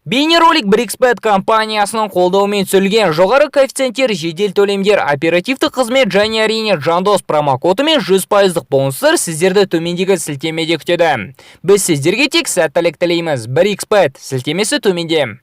Бейнеролик BRICS-Bet компаниясының қолдауымен түсірілген жоғары коэффициенттер, жедел төлемдер, оперативті қызмет және әрине жандос промокодымен 100% бонустар сіздерді төмендегі сілтемеде күтеді. Біз сіздерге тек сәттілік тілейміз. BRICS-Bet сілтемесі төменде.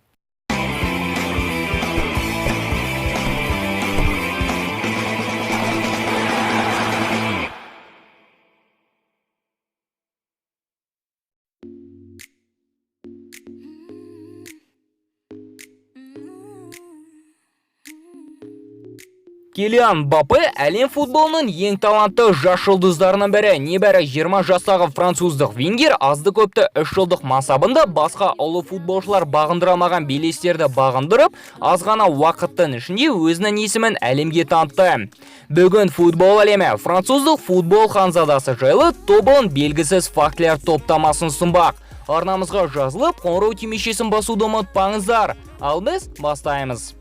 Килиан Мбаппе әлем футболының ең талантты жас жұлдыздарының бірі. Небәрі 20 жастағы француздық вингер азды көпті 3 жылдық мансабында басқа ұлы футболшылар бағындырамаған белестерді бағындырып, аз ғана уақыттың ішінде өзінің есімін әлемге танытты. Бүгін футбол әлемі француздық футбол ханзадасы жайлы тобылын белгісіз фактілер топтамасын ұсынбақ. Арнамызға жазылып, қоңырау түймешесін басуды ұмытпаңыздар. Ал біз бастаймыз.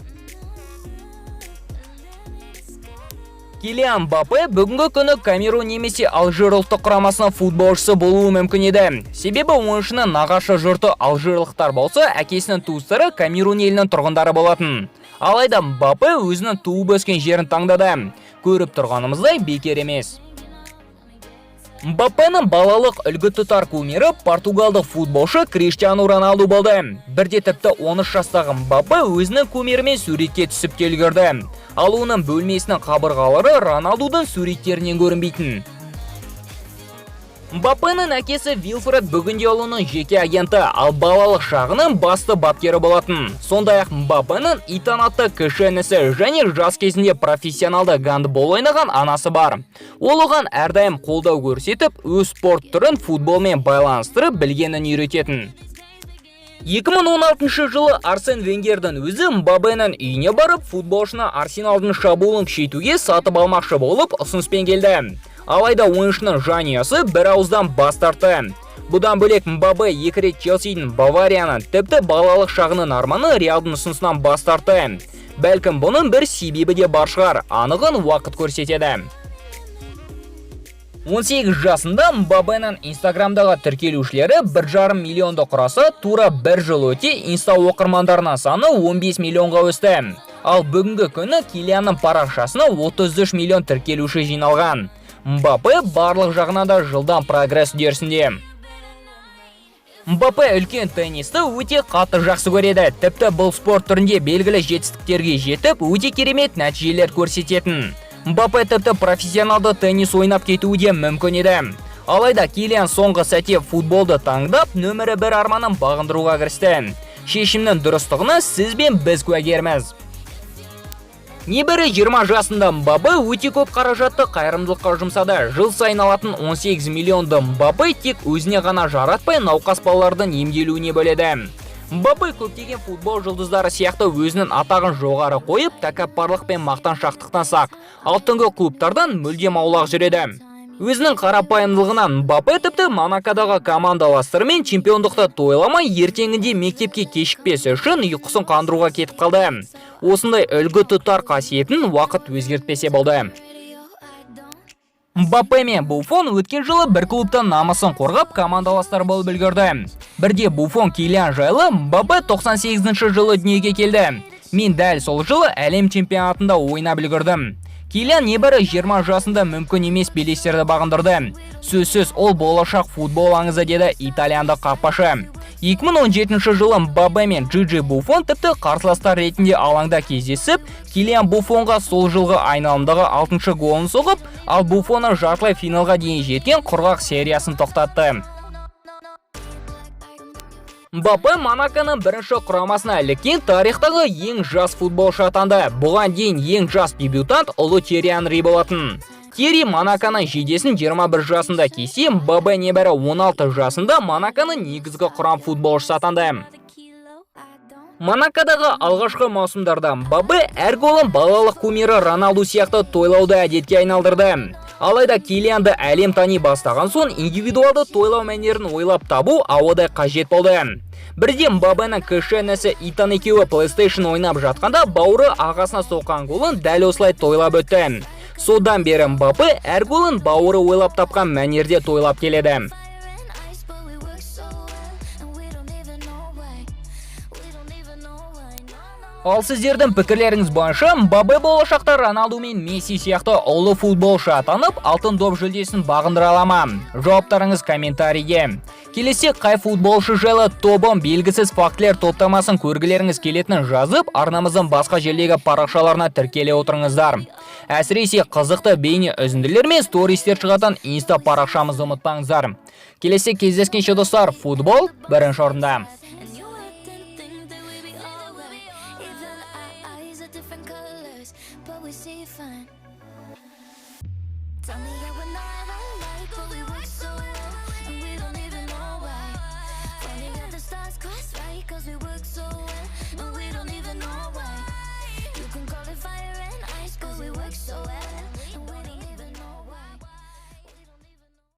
Килиан Мбаппе бүгінгі күні Камерун немесе Алжир ұлттық құрамасының футболшысы болуы мүмкін еді. Себебі ойыншының нағашы жұрты алжирлықтар болса, әкесінің туыстары Камерун елінің тұрғындары болатын. Алайда Мбаппе өзінің туып өскен жерін таңдады. Көріп тұрғанымыздай бекер емес. Мбаппенің балалық үлгі тұтар кумирі португалдық футболшы Криштиану Роналду болды. Бірде тіпті 13 жастағы Мбаппе өзінің кумирімен суретке түсіп келгірді. Ал оның бөлмесінің қабырғалары Роналдудың суреттерінен көрінбейтін. Мбаппенің әкесі Вилфред бүгінде ұлының жеке агенті, ал балалық шағының басты бапкері болатын. Сондай-ақ Мбаппенің Итан атты кіші інісі және жас кезінде профессионалды гандбол ойнаған анасы бар. Ол оған әрдайым қолдау көрсетіп, өз спорт түрін футболмен байланыстырып білгенін үйрететін. 2016 жылы Арсен Венгердің өзі Мбаппенің үйіне барып, футболшыны Арсеналдың шабуылын күшейтуге сатып алмақшы болып ұсыныспен келді. Алайда ойыншының жанұясы бір ауыздан бас тартты. Бұдан бөлек Мбаппе 2 рет Челсидің Баварияны, тіпті балалық шағының арманы Реалдың ұсынысынан бас тартты. Бәлкім бұның бір себебі де бар шығар, анығын уақыт көрсетеді. 18 жасында Мбаппенің Инстаграмдағы тіркелушілері 1,5 миллионды құраса, тура 1 жыл өте инста оқырмандарының саны 15 миллионға өсті. Ал бүгінгі күні Килианның парақшасына 33 миллион тіркелуші жиналған. Мбаппе барлық жағынан да жылдан прогресс үдерісінде. Мбаппе үлкен теннисті өте қатты жақсы көреді. Тіпті бұл спорт түрінде белгілі жетістіктерге жетіп, өте керемет нәтижелер көрсететін. Мбаппе тіпті профессионалды теннис ойнап кетуі де мүмкін еді. Алайда Килиан соңғы сәтте футболды таңдап, нөмірі 1 арманын бағындыруға кірісті. Шешімнің дұрыстығына сіз бен біз куәгерміз. Небәрі 20 жасында Мбаппе өте көп қаражатты қайырымдылыққа жұмсады. Жыл сайын алатын 18 миллионды Мбаппе тек өзіне ғана жаратпай науқас балалардың емделуіне бөледі. Мбаппе көптеген футбол жұлдыздары сияқты өзінің атағын жоғары қойып, тәкаппарлық пен мақтаншақтықтан сақ, ал түнгі клубтардан мүлдем аулақ жүреді. Өзінің қарапайымдылығынан Мбаппе тіпті Монакодағы командаластарымен чемпиондықты тойламай, ертеңінде мектепке кешікпесі үшін ұйқысын қандыруға кетіп қалды. Осындай үлгі тұтар қасиетін уақыт өзгертпесе болды. Мбаппе мен Буфон өткен жылы бір клубтан намысын қорғап командаластар болып үлгерді. Бірде Буфон Килиан жайлы Мбаппе 98 жылы дүниеге келді. Мен дәл сол жылы әлем чемпионатында ойнап үлгердім. Килиан небәрі 20 жасында мүмкін емес белестерді бағындырды. Сөзсіз ол болашақ футбол аңызы, деді итальяндық қақпашы. 2017 жылы Мбаппе мен Джиджи Буфон тіпті қарсыластар ретінде алаңда кездесіп, Килиан Буфонға сол жылғы айналымдағы 6-шы голын соғып, ал Буфонның жартылай финалға дейін жеткен құрғақ сериясын тоқтатты. Мбаппе Монаконың бірінші құрамасына іліккен тарихтағы ең жас футболшы атанды. Бұған дейін ең жас дебютант ұлы Тьерри Анри болатын. Тьерри Монаконың жейдесін 21 жасында кесе, Мбаппе небәрі 16 жасында Монаконың негізгі құрам футболшысы атанды. Монакодағы алғашқы маусымдарда Мбаппе әр голын балалық кумирі Роналду сияқты тойлауды әдетке айналдырды. Алайда Килианды әлем тани бастаған соң индивидуалды тойлау мәнерін ойлап табу ауадай қажет болды. Бірде Мбаппенің кіші інісі Итан екеуі PlayStation ойнап жатқанда бауыры ағасына соққан голын дәл осылай тойлап өтті. Содан бері Мбаппе әр голын бауыры ойлап тапқан мәнерде тойлап келеді. Ал сіздердің пікірлеріңіз бойынша Мбаппе болашақта Роналду мен Месси сияқты ұлы футболшы атанып, алтын доп жүлдесін бағындыра ала ма? Жауаптарыңыз комментарийге. Келесі қай футболшы жайлы тобым белгісіз фактілер топтамасын көргілеріңіз келетінін жазып, арнамыздың басқа жердегі парақшаларына тіркеле отырыңыздар. Әсіресе қызықты бейне үзінділер мен стористер шығатын инста парақшамызды ұмытпаңыздар. Келесі кездескенше достар, футбол бірінші орында.